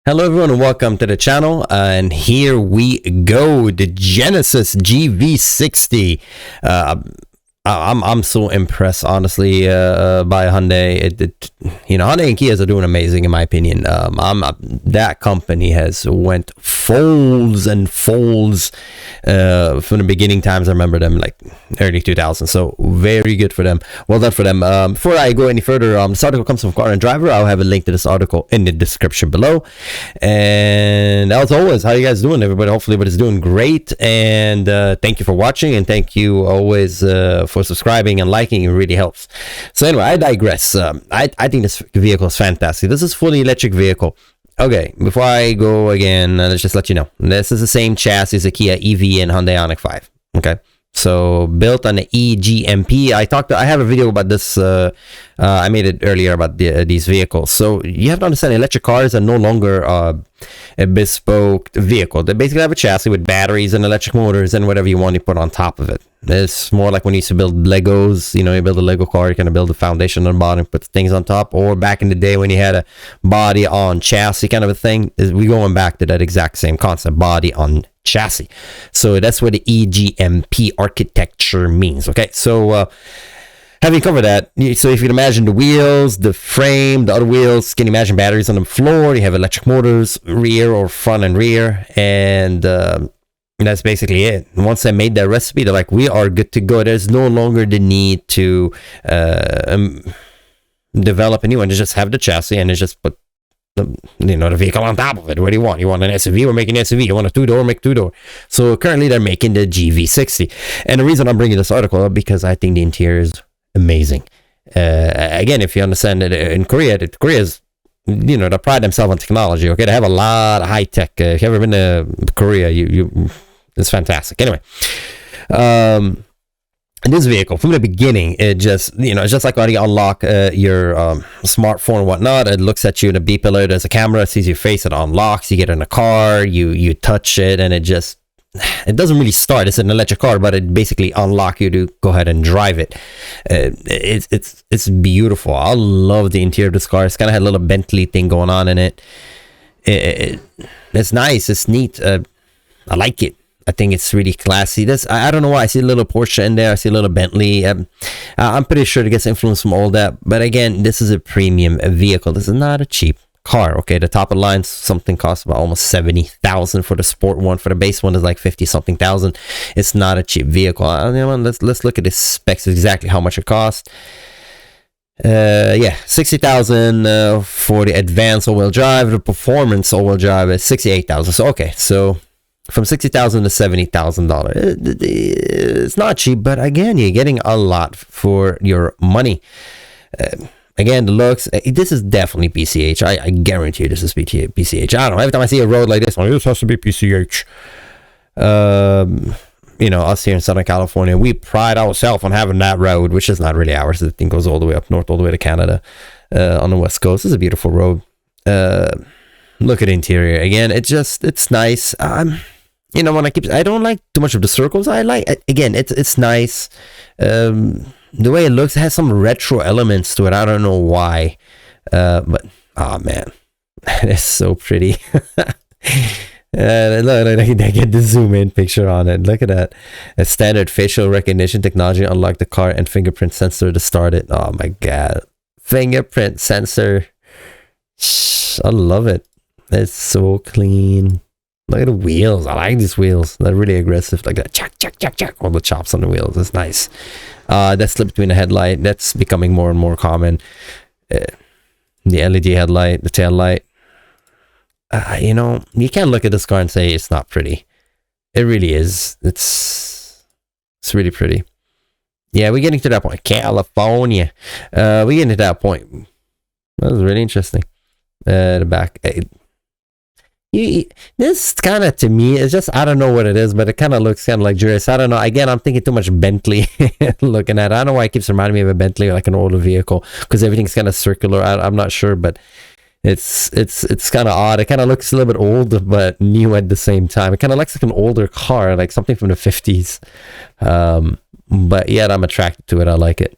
Hello everyone and welcome to the channel, and here we go, the Genesis GV60. I'm so impressed, honestly, by Hyundai. Hyundai and Kia are doing amazing, in my opinion. That company has went folds and folds from the beginning times. I remember them like early 2000s, so very good for them. Well done for them. Before I go any further, this article comes from Car and Driver. I'll have a link to this article in the description below. And as always, how you guys doing, everybody? Hopefully everybody's doing great, and thank you for watching, and thank you always for subscribing and liking. It really helps. So anyway, I digress. I think this vehicle is fantastic. This is fully electric vehicle. Okay, before I go again, let's just let you know, this is the same chassis as a Kia EV and Hyundai Ioniq 5. Okay, so built on the E-GMP. I have a video about this. I made it earlier about these vehicles. So you have to understand, electric cars are no longer a bespoke vehicle. They basically have a chassis with batteries and electric motors and whatever you want to put on top of it. It's more like when you used to build Legos. You build a Lego car, you kind of build the foundation on the bottom, put the things on top. Or back in the day when you had a body on chassis kind of a thing, we're going back to that exact same concept, body on chassis. So that's what the E-GMP architecture means. Okay, so having covered that, so if you can imagine the wheels, the frame, the other wheels, can you imagine batteries on the floor? You have electric motors, rear or front and rear, and that's basically it. Once they made that recipe, they're like, we are good to go. There's no longer the need to develop a new one. Just have the chassis and just put the vehicle on top of it. What do you want? You want an SUV? We're making an SUV. You want a two-door? Make two-door. So currently they're making the GV60. And the reason I'm bringing this article up, because I think the interior is amazing. Again, if you understand that in Korea is, they pride themselves on technology. Okay, they have a lot of high tech. If you've ever been to Korea, it's fantastic. Anyway, this vehicle from the beginning, it just it's just like when you unlock your smartphone and whatnot. It looks at you in a beep alert. There's a camera, it sees your face, it unlocks. You get in a car, you touch it, and it doesn't really start. It's an electric car, but it basically unlocks you to go ahead and drive it. It's beautiful. I love the interior of this car. It's kind of had a little Bentley thing going on in it. It's nice. It's neat. I like it. I think it's really classy. I don't know why. I see a little Porsche in there. I see a little Bentley. I'm pretty sure it gets influence from all that. But again, this is a premium vehicle. This is not a cheap car. Okay, the top of the line, something costs about almost 70,000 for the sport one. For the base one is like 50 something thousand. It's not a cheap vehicle. Let's look at the specs, exactly how much it costs. 60,000 for the advanced all-wheel drive. The performance all-wheel drive is 68,000. So okay, so from 60,000 to $70,000. It's not cheap, but again, you're getting a lot for your money. Again, the looks, this is definitely PCH. I guarantee you this is PCH. I don't know, every time I see a road like this one, this has to be PCH. Us here in Southern California, we pride ourselves on having that road, which is not really ours. The thing goes all the way up north, all the way to Canada, on the west coast. It's a beautiful road. Look at the interior. Again, it's nice. I don't like too much of the circles. Again, it's nice. The way it looks, it has some retro elements to it. I don't know why, but oh man, it's so pretty. Look, I get the zoom in picture on it. Look at that. A standard facial recognition technology, unlock the car and fingerprint sensor to start it. Oh my god, fingerprint sensor. I love it. It's so clean. Look at the wheels. I like these wheels. They're really aggressive, like that. Chuck, chuck, chuck, chuck. All the chops on the wheels. It's nice. That slip between the headlight, that's becoming more and more common. The LED headlight, the tail light. You can't look at this car and say it's not pretty. It really is. It's really pretty. Yeah, we're getting to that point. California. We're getting to that point. That was really interesting. The back. This kind of, to me, it's just, I don't know what it is, but it kind of looks kind of luxurious. I don't know. Again, I'm thinking too much Bentley looking at it. I don't know why it keeps reminding me of a Bentley, like an older vehicle, because everything's kind of circular. I'm not sure, but it's kind of odd. It kind of looks a little bit old, but new at the same time. It kind of looks like an older car, like something from the 50s. But yet I'm attracted to it. I like it.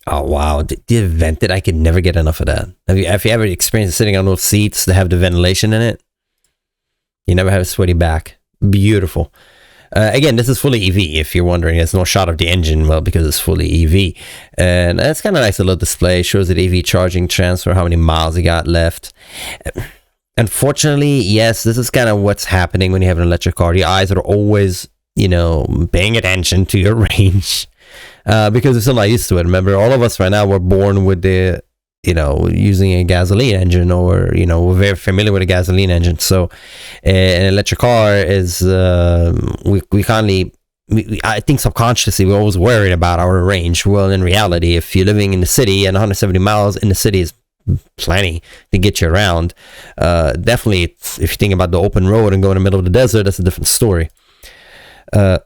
Oh wow, the vented, I could never get enough of that. Have you ever experienced sitting on those seats that have the ventilation in it? You never have a sweaty back. Beautiful. Again, this is fully EV, if you're wondering. There's no shot of the engine, well, because it's fully EV. And it's kind of nice, a little display. Shows the EV charging transfer, how many miles you got left. Unfortunately, yes, this is kind of what's happening when you have an electric car. Your eyes are always, you know, paying attention to your range. Because we're still not used to it. Remember, all of us right now were born with the, you know, using a gasoline engine, or, you know, we're very familiar with a gasoline engine. So an electric car is, we kindly, I think subconsciously we're always worried about our range. Well, in reality, if you're living in the city, and 170 miles in the city is plenty to get you around. Definitely, if you think about the open road and go in the middle of the desert, that's a different story.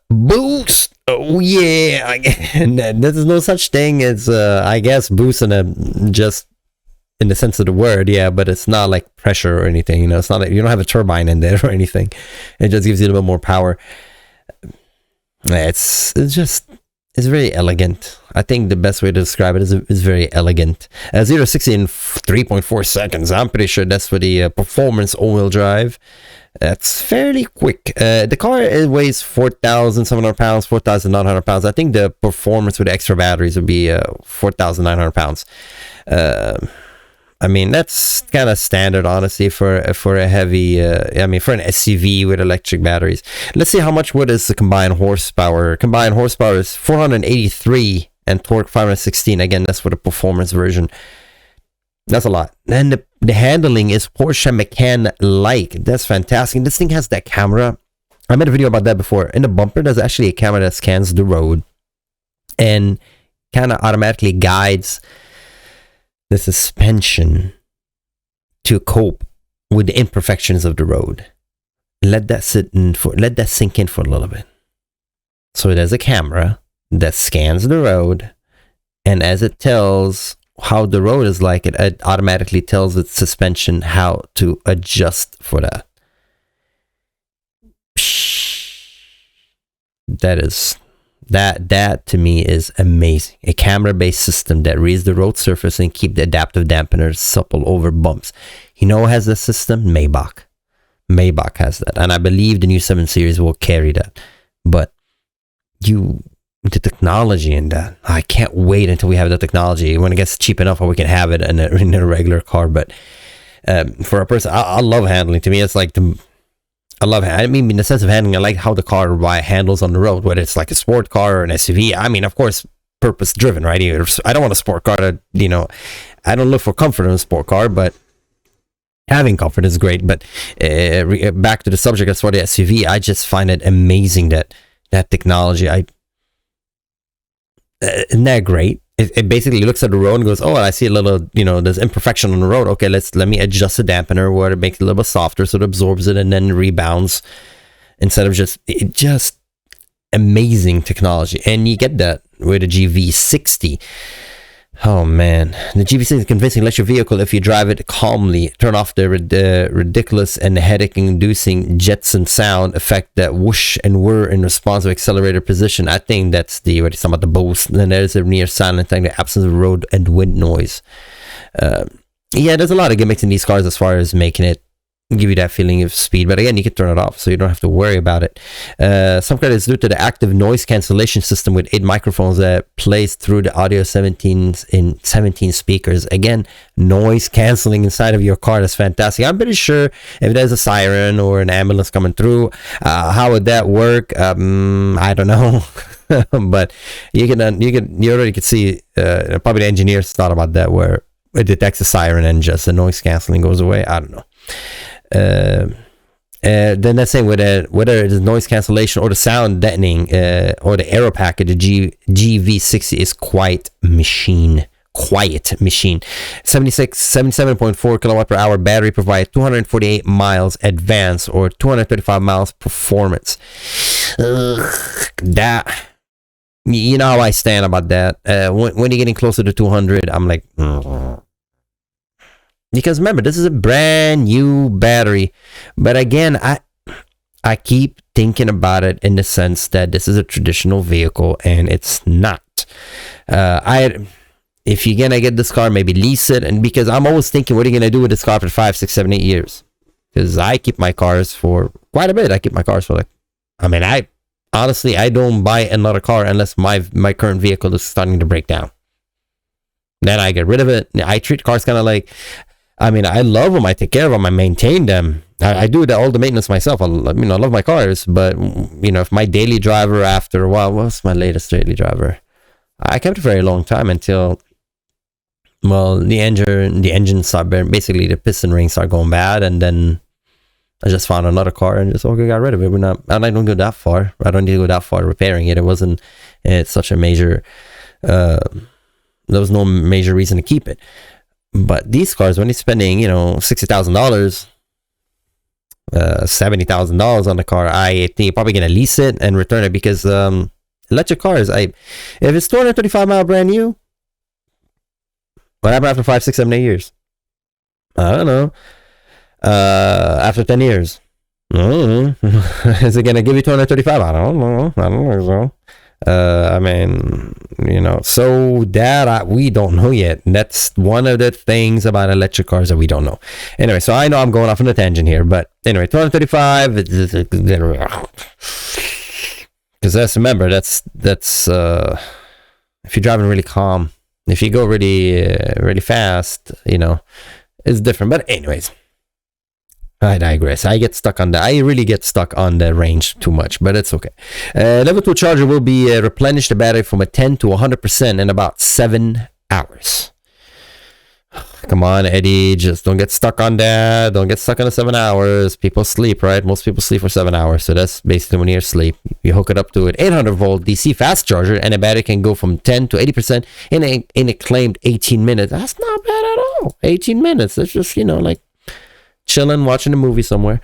Boost. Oh yeah, there's no such thing as I guess boost in a, just in the sense of the word, yeah, but it's not like pressure or anything, you know. It's not like, you don't have a turbine in there or anything. It just gives you a little bit more power. It's very elegant. I think the best way to describe it is very elegant. 0 to 60 in 3.4 seconds. I'm pretty sure that's for the performance all-wheel drive. That's fairly quick. The car, it weighs 4,700 pounds, 4,900 pounds. I think the performance with the extra batteries would be 4,900 pounds. I mean, that's kind of standard, honestly, for a heavy, I mean, for an SUV with electric batteries. Let's see how much wood is the combined horsepower. Combined horsepower is 483 and torque 516. Again, that's for the performance version. That's a lot. And the handling is Porsche Macan-like. That's fantastic. This thing has that camera. I made a video about that before. In the bumper, there's actually a camera that scans the road and kind of automatically guides the suspension to cope with the imperfections of the road. Let that sink in for a little bit. So there's a camera that scans the road, and as it tells how the road is like, it automatically tells its suspension how to adjust for that. That to me is amazing. A camera-based system that reads the road surface and keep the adaptive dampeners supple over bumps. You know who has this system? Maybach. Maybach has that, and I believe the new 7 Series will carry that. But the technology in that, I can't wait until we have the technology when it gets cheap enough where we can have it in a regular car. But for a person, I love handling. To me, it's like I love it. I mean, in the sense of handling, I like how the car handles on the road, whether it's like a sport car or an SUV. I mean, of course, purpose driven, right? I don't want a sport car to, you know, I don't look for comfort in a sport car, but having comfort is great. But back to the subject, as for the SUV, I just find it amazing that technology, isn't that great? It basically looks at the road and goes, oh, I see a little, you know, there's imperfection on the road. Okay, let me adjust the dampener where it makes it a little bit softer so it absorbs it and then rebounds instead of just amazing technology. And you get that with a GV60. Oh man, the GV60 is a convincing electric vehicle if you drive it calmly. Turn off the ridiculous and headache-inducing Jetson sound effect that whoosh and whir in response to accelerator position. I think that's what you're talking about, the boost. And then there's a near silent thing, the absence of road and wind noise. Yeah, there's a lot of gimmicks in these cars as far as making it give you that feeling of speed, but again, you can turn it off so you don't have to worry about it. Some credit is due to the active noise cancellation system with 8 microphones that plays through the audio 17 speakers. Again, noise canceling inside of your car. That's fantastic. I'm pretty sure if there's a siren or an ambulance coming through, how would that work? I don't know. But you already could see probably the engineers thought about that, where it detects a siren and just the noise canceling goes away. I don't know. Then that's saying whether it is noise cancellation or the sound deadening or the aero package, the GV60 is quiet machine. 77.4 kilowatt per hour battery provide 248 miles advance or 235 miles performance. That, you know how I stand about that. When you're getting closer to 200, I'm like, because remember, this is a brand new battery. But again, I keep thinking about it in the sense that this is a traditional vehicle and it's not. if you're gonna get this car, maybe lease it. And because I'm always thinking, what are you gonna do with this car for 5, 6, 7, 8 years? Because I keep my cars for quite a bit. I keep my cars for like, I mean, I honestly, I don't buy another car unless my current vehicle is starting to break down. Then I get rid of it. I treat cars kind of like, I mean, I love them. I take care of them. I maintain them. I do all the maintenance myself. I love my cars, but if my daily driver after a while, what's my latest daily driver? I kept it for a very long time until, well, the engine started, basically the piston rings start going bad, and then I just found another car and just got rid of it. And I don't go that far. I don't need to go that far repairing it. It's such a major, there was no major reason to keep it. But these cars, when you're spending, $60,000, $70,000 on the car, I think you're probably going to lease it and return it, because electric cars, if it's 235 mile brand new, what happened after 5, 6, 7, 8 years? I don't know. After 10 years, is it going to give you 235? I don't know so. I mean, so that we don't know yet. That's one of the things about electric cars that we don't know. Anyway, so I know I'm going off on a tangent here, but anyway, 235, because remember, that's if you're driving really calm. If you go really fast, it's different. But anyways, I digress. I really get stuck on the range too much, but it's okay. Level 2 charger will be replenish the battery from a 10 to 100% in about 7 hours. Come on, Eddie, just don't get stuck on that. Don't get stuck on the 7 hours. People sleep, right? Most people sleep for 7 hours, so that's basically when you're asleep. You hook it up to an 800-volt DC fast charger, and a battery can go from 10 to 80% in a claimed 18 minutes. That's not bad at all. 18 minutes. That's just, like chilling, watching a movie somewhere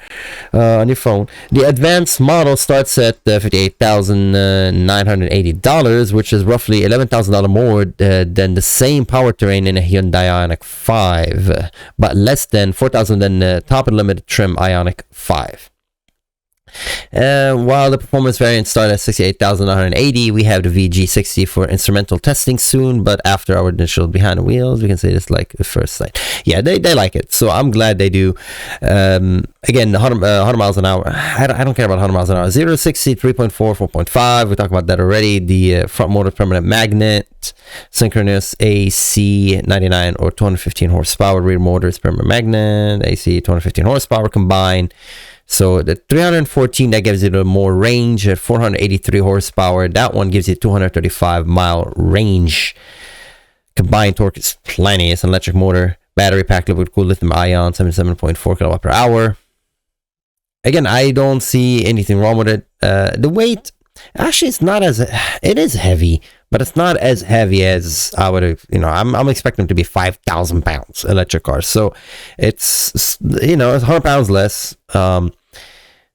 on your phone. The advanced model starts at $58,980, which is roughly $11,000 more than the same powertrain in a Hyundai Ioniq 5, but less than $4,000 than the top and limited trim Ioniq 5. While the performance variants start at 68,980, we have the VG60 for instrumental testing soon, but after our initial behind the wheels, we can say this like the first sight. Yeah, they like it, so I'm glad they do. Again, 100 miles an hour. I don't care about 100 miles an hour. 0 to 60, 3.4, 4.5. We talked about that already. The front motor permanent magnet, synchronous AC 99 or 215 horsepower. Rear motor is permanent magnet, AC 215 horsepower combined. So the 314, that gives you a more range at 483 horsepower. That one gives you 235 mile range. Combined torque is plenty. It's an electric motor. Battery pack liquid cooled lithium-ion, 77.4 kilowatt per hour. Again, I don't see anything wrong with it. The weight, actually, it is heavy, but it's not as heavy as I would have, I'm expecting them to be 5,000 pounds electric cars. So it's, it's 100 pounds less.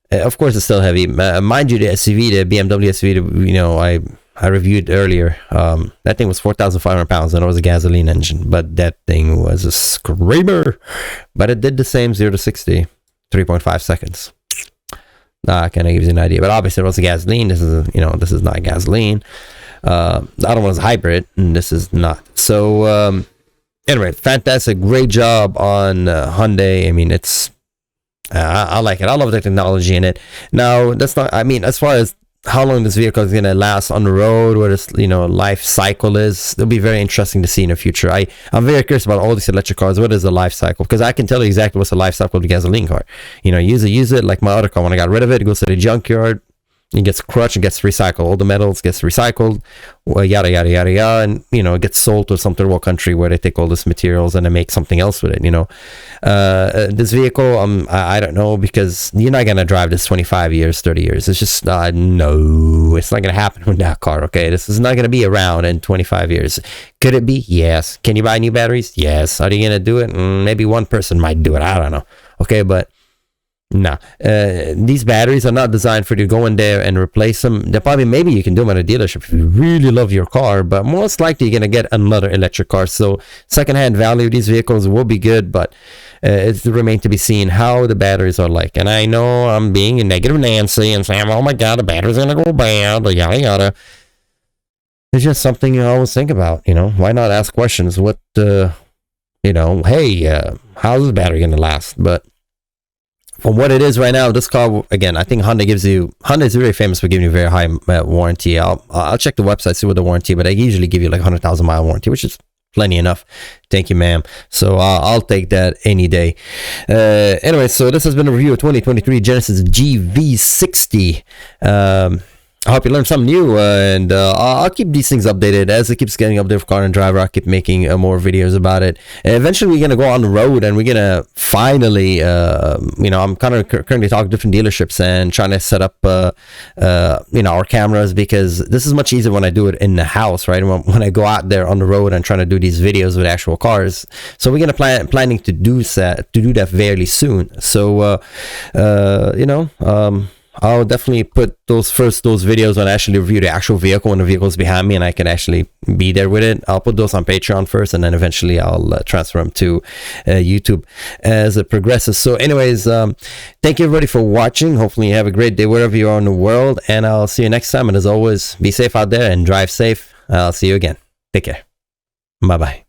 Of course, it's still heavy. Mind you, the SUV, the BMW SUV, I reviewed earlier. That thing was 4,500 pounds, and it was a gasoline engine. But that thing was a screamer. But it did the same 0 to 60, 3.5 seconds. That kind of gives you an idea. But obviously, it was a gasoline. This is not gasoline. The other one was hybrid, and this is not. So, anyway, fantastic, great job on Hyundai. I mean, it's. I like it. I love the technology in it. Now, that's not, as far as how long this vehicle is going to last on the road, what its, life cycle is, it'll be very interesting to see in the future. I'm very curious about all these electric cars. What is the life cycle? Because I can tell you exactly what's the life cycle of the gasoline car. Use it like my other car. When I got rid of it, it goes to the junkyard. It gets crushed and gets recycled. All the metals gets recycled, yada yada yada yada, and it gets sold to some third world country where they take all these materials and they make something else with it. This vehicle, I don't know, because you're not gonna drive this 25 years, 30 years. It's just no, it's not gonna happen with that car. Okay, this is not gonna be around in 25 years. Could it be? Yes. Can you buy new batteries? Yes. Are you gonna do it? Maybe one person might do it. I don't know. Okay, but. Nah, these batteries are not designed for you to go in there and replace them. Maybe you can do them at a dealership if you really love your car, but most likely you're going to get another electric car. So secondhand value of these vehicles will be good, but it's remain to be seen how the batteries are like. And I know I'm being a negative Nancy and saying, oh my God, the battery's going to go bad, yada yada. it's just something you always think about. Why not ask questions? What hey, how's the battery gonna last? But from what it is right now, this car, again, I think Honda is very famous for giving you very high warranty. I'll check the website, see what the warranty, but they usually give you like 100,000 mile warranty, which is plenty enough. Thank you, ma'am. So I'll take that any day. Anyway, so this has been a review of 2023 Genesis GV60. I hope you learned something new, and I'll keep these things updated as it keeps getting updated for Car and Driver. I'll keep making more videos about it. And eventually, we're gonna go on the road, and we're gonna finally, I'm kind of currently talking to different dealerships and trying to set up, our cameras, because this is much easier when I do it in the house, right? When I go out there on the road and trying to do these videos with actual cars. So we're gonna planning to do that fairly soon. So, I'll definitely put those videos when I actually review the actual vehicle, when the vehicle's behind me and I can actually be there with it. I'll put those on Patreon first, and then eventually I'll transfer them to YouTube as it progresses. So anyways, thank you everybody for watching. Hopefully you have a great day wherever you are in the world, and I'll see you next time. And as always, be safe out there and drive safe. I'll see you again. Take care. Bye-bye.